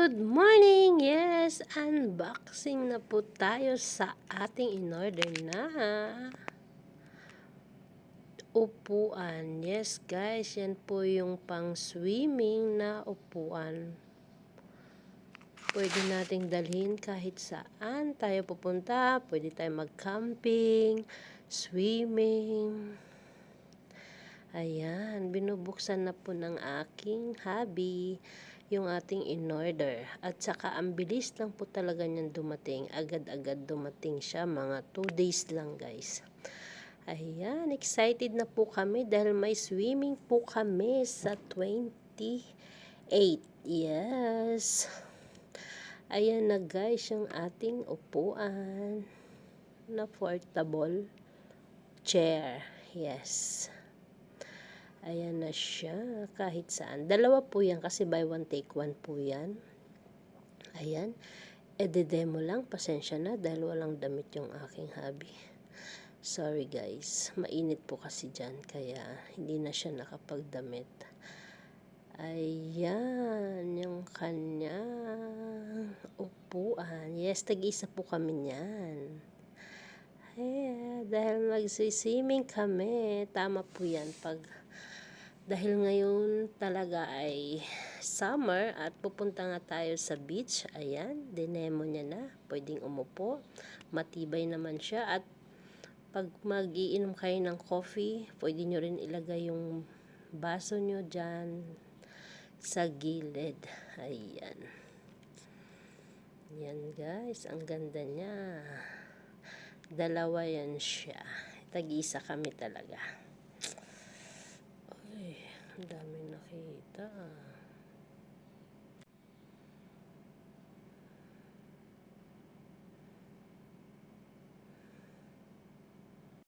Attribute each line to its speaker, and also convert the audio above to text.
Speaker 1: Good morning! Yes, unboxing na po tayo sa ating in-order na upuan. Yes guys, yan po yung pang swimming na upuan. Pwede nating dalhin kahit saan tayo pupunta. Pwede tayo mag-camping, swimming. Ayan, binubuksan na po ng aking hubby yung ating in-order. At saka ang bilis lang po talaga niyan dumating. Agad-agad dumating siya. Mga 2 days lang guys. Ayan, excited na po kami dahil may swimming po kami sa 28. Yes. Ayan na guys yung ating upuan na portable chair. Yes. Ayan na siya, kahit saan. Dalawa po yan kasi buy one take one po yan. Ayan. Ede-demo lang, pasensya na dahil walang damit yung aking hubby. Sorry guys, mainit po kasi dyan kaya hindi na siya nakapagdamit. Ayan, yung kanyang upuan. Yes, tag-isa po kami niyan. Dahil magsiswimming kami, tama po yan dahil ngayon talaga ay summer at pupunta nga tayo sa beach. Ayan, dinemo niya na. Pwedeng umupo. Matibay naman siya. At pag mag-iinom kayo ng coffee, pwede nyo rin ilagay yung baso nyo dyan sa gilid. Ayan. Yan guys, ang ganda niya. Dalawa yan siya. Tag-isa kami talaga. Ay, ang daming nakita.